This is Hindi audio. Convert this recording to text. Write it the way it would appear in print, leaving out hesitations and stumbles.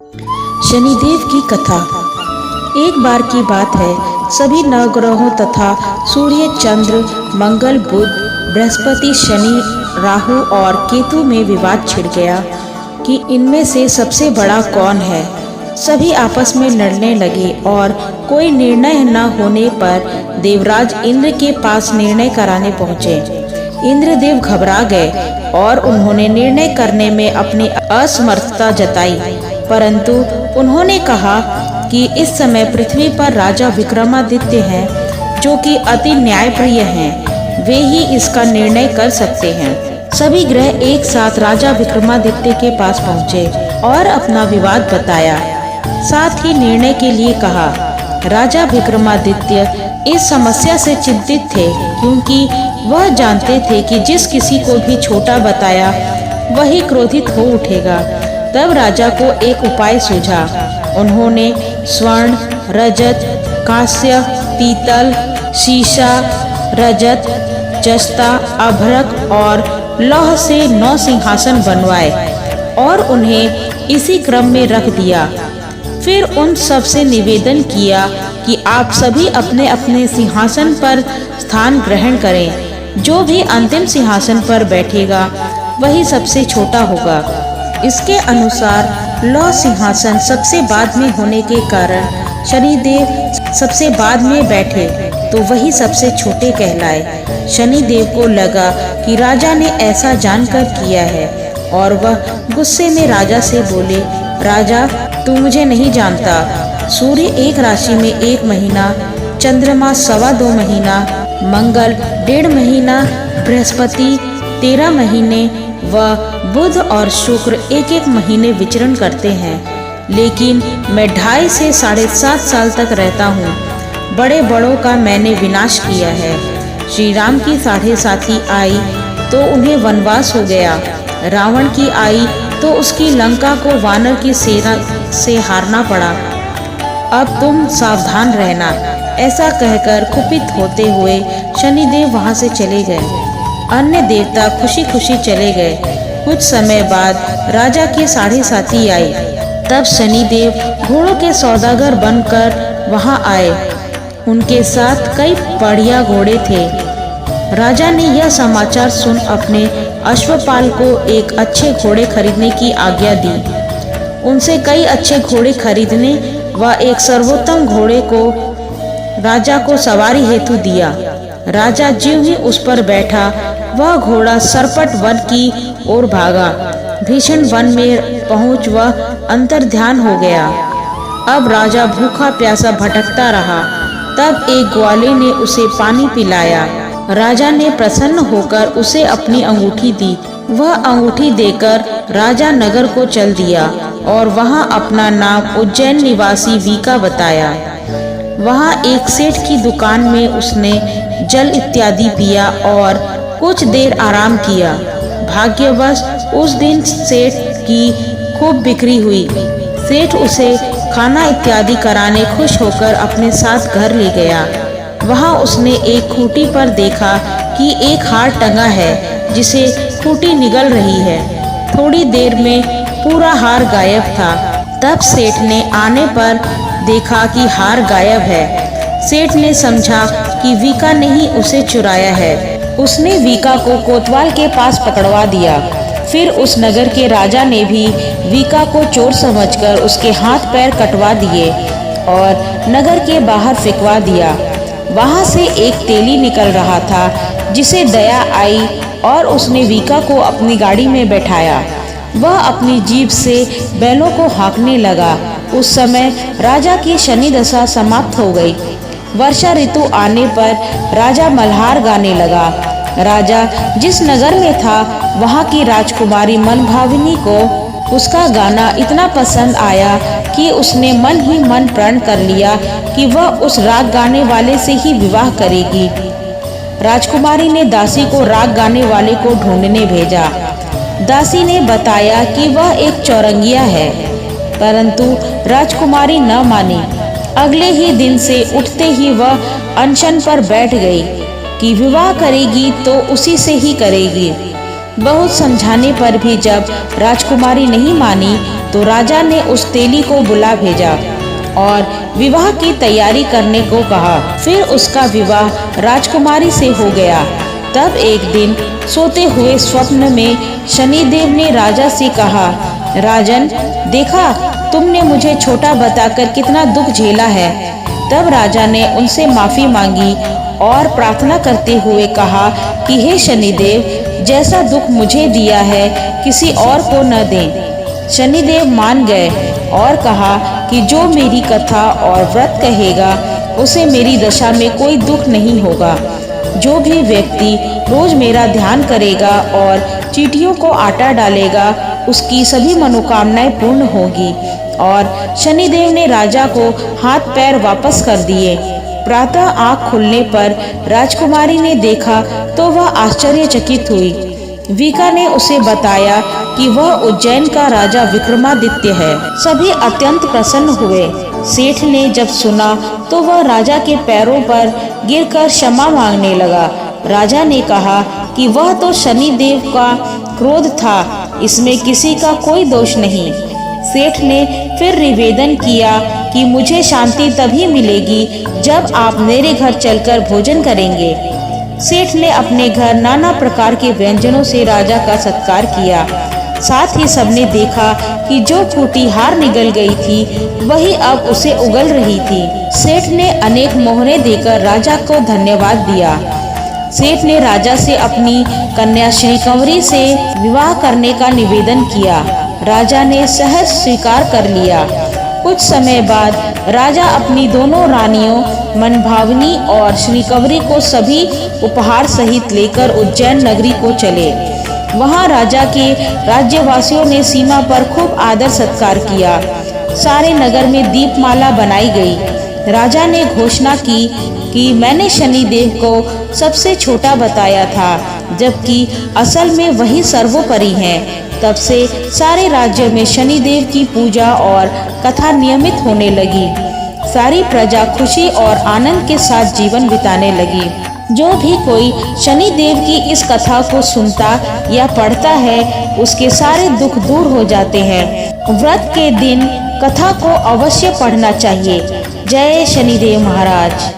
शनिदेव की कथा। एक बार की बात है, सभी नवग्रहों तथा सूर्य, चंद्र, मंगल, बुध, बृहस्पति, शनि, राहु और केतु में विवाद छिड़ गया कि इनमें से सबसे बड़ा कौन है। सभी आपस में लड़ने लगे और कोई निर्णय न होने पर देवराज इंद्र के पास निर्णय कराने पहुँचे। इंद्रदेव घबरा गए और उन्होंने निर्णय करने में अपनी असमर्थता जताई, परंतु उन्होंने कहा कि इस समय पृथ्वी पर राजा विक्रमादित्य हैं, जो कि अति न्यायप्रिय हैं। वे ही इसका निर्णय कर सकते हैं। सभी ग्रह एक साथ राजा विक्रमादित्य के पास पहुँचे और अपना विवाद बताया, साथ ही निर्णय के लिए कहा। राजा विक्रमादित्य इस समस्या से चिंतित थे, क्योंकि वह जानते थे कि जिस किसी को भी छोटा बताया वही क्रोधित हो उठेगा। तब राजा को एक उपाय सूझा। उन्होंने स्वर्ण, रजत, कांस्य, पीतल, शीशा, रजत, जस्ता, अभ्रक और लौह से 9 सिंहासन बनवाए और उन्हें इसी क्रम में रख दिया। फिर उन सब से निवेदन किया कि आप सभी अपने अपने सिंहासन पर स्थान ग्रहण करें। जो भी अंतिम सिंहासन पर बैठेगा वही सबसे छोटा होगा। इसके अनुसार लौह सिंहासन सबसे बाद में होने के कारण शनिदेव सबसे बाद में बैठे तो वही सबसे छोटे कहलाए। शनिदेव को लगा कि राजा ने ऐसा जानकर किया है और वह गुस्से में राजा से बोले, राजा, तू मुझे नहीं जानता। सूर्य एक राशि में 1 महीना, चंद्रमा 2.25 महीना, मंगल 1.5 महीना, बृहस्पति 13 महीने व बुध और शुक्र 1-1 महीने विचरण करते हैं, लेकिन मैं 2.5 से 7.5 साल तक रहता हूँ। बड़े बड़ों का मैंने विनाश किया है। श्री राम की 7.5 आई तो उन्हें वनवास हो गया। रावण की आई तो उसकी लंका को वानर की सेना से हारना पड़ा। अब तुम सावधान रहना। ऐसा कहकर कुपित होते हुए शनिदेव वहां से चले गए। अन्य देवता खुशी खुशी चले गए। कुछ समय बाद राजा की 7.5 आई। तब शनिदेव घोड़ों के सौदागर बनकर वहां आए। उनके साथ कई बढ़िया घोड़े थे। राजा ने यह समाचार सुन अपने अश्वपाल को एक अच्छे घोड़े खरीदने की आज्ञा दी। उनसे कई अच्छे घोड़े खरीदने व एक सर्वोत्तम घोड़े को राजा को सवारी हेतु दिया। राजा ज्यों ही उस पर बैठा, वह घोड़ा सरपट वन की ओर भागा। भीषण वन में पहुंच वह अंतर्ध्यान हो गया। अब राजा भूखा प्यासा भटकता रहा। तब एक ग्वाले ने उसे पानी पिलाया। राजा ने प्रसन्न होकर उसे अपनी अंगूठी दी। वह अंगूठी देकर राजा नगर को चल दिया और वहां अपना नाम उज्जैन निवासी वीका बताया। वहां एक सेठ की दुकान में उसने जल इत्यादि पिया और कुछ देर आराम किया। भाग्यवश उस दिन सेठ की खूब बिक्री हुई। सेठ उसे खाना इत्यादि कराने खुश होकर अपने साथ घर ले गया। वहां उसने एक खूंटी पर देखा कि एक हार टंगा है, जिसे खूंटी निगल रही है। थोड़ी देर में पूरा हार गायब था। तब सेठ ने आने पर देखा कि हार गायब है। सेठ ने समझा कि वीका ने ही उसे चुराया है। उसने वीका को कोतवाल के पास पकड़वा दिया। फिर उस नगर के राजा ने भी वीका को चोर समझकर उसके हाथ पैर कटवा दिए और नगर के बाहर फेंकवा दिया। वहां से एक तेली निकल रहा था, जिसे दया आई और उसने वीका को अपनी गाड़ी में बैठाया। वह अपनी जीभ से बैलों को हाँकने लगा। उस समय राजा की शनि दशा समाप्त हो गई। वर्षा ऋतु आने पर राजा मल्हार गाने लगा। राजा जिस नगर में था, वहां की राजकुमारी मनभाविनी को उसका गाना इतना पसंद आया कि उसने मन ही मन प्रण कर लिया कि वह उस राग गाने वाले से ही विवाह करेगी। राजकुमारी ने दासी को राग गाने वाले को ढूंढने भेजा। दासी ने बताया कि वह एक चौरंगिया है, परंतु राजकुमारी न मानी। अगले ही दिन से उठते ही वह अनशन पर बैठ गई कि विवाह करेगी तो उसी से ही करेगी। बहुत समझाने पर भी जब राजकुमारी नहीं मानी तो राजा ने उस तेली को बुला भेजा और विवाह की तैयारी करने को कहा। फिर उसका विवाह राजकुमारी से हो गया। तब एक दिन सोते हुए स्वप्न में शनिदेव ने राजा से कहा, राजन, देखा तुमने मुझे छोटा बताकर कितना दुख झेला है। तब राजा ने उनसे माफी मांगी और प्रार्थना करते हुए कहा कि हे शनिदेव, जैसा दुख मुझे दिया है किसी और को न दें। शनिदेव मान गए और कहा कि जो मेरी कथा और व्रत कहेगा उसे मेरी दशा में कोई दुख नहीं होगा। जो भी व्यक्ति रोज मेरा ध्यान करेगा और चींटियों को आटा डालेगा उसकी सभी मनोकामनाएं पूर्ण होगी। और शनिदेव ने राजा को हाथ पैर वापस कर दिए। प्रातः आँख खुलने पर राजकुमारी ने देखा तो वह आश्चर्यचकित हुई। विका ने उसे बताया कि वह उज्जैन का राजा विक्रमादित्य है। सभी अत्यंत प्रसन्न हुए। सेठ ने जब सुना तो वह राजा के पैरों पर गिरकर क्षमा मांगने लगा। राजा ने कहा कि वह तो शनिदेव का क्रोध था, इसमें किसी का कोई दोष नहीं। सेठ ने फिर निवेदन किया कि मुझे शांति तभी मिलेगी जब आप मेरे घर चलकर भोजन करेंगे। सेठ ने अपने घर नाना प्रकार के व्यंजनों से राजा का सत्कार किया। साथ ही सबने देखा कि जो फूटी हार निगल गई थी वही अब उसे उगल रही थी। सेठ ने अनेक मोहरें देकर राजा को धन्यवाद दिया। सेठ ने राजा से अपनी कन्या श्रीकंवरी से विवाह करने का निवेदन किया। राजा ने सहज स्वीकार कर लिया। कुछ समय बाद राजा अपनी दोनों रानियों मनभावनी और श्रीकंवरी को सभी उपहार सहित लेकर उज्जैन नगरी को चले। वहां राजा के राज्यवासियों ने सीमा पर खूब आदर सत्कार किया। सारे नगर में दीपमाला बनाई गई। राजा ने घोषणा की कि मैंने शनिदेव को सबसे छोटा बताया था, जबकि असल में वही सर्वोपरि हैं। तब से सारे राज्य में शनिदेव की पूजा और कथा नियमित होने लगी। सारी प्रजा खुशी और आनंद के साथ जीवन बिताने लगी। जो भी कोई शनिदेव की इस कथा को सुनता या पढ़ता है उसके सारे दुख दूर हो जाते हैं। व्रत के दिन कथा को अवश्य पढ़ना चाहिए। जय शनिदेव महाराज।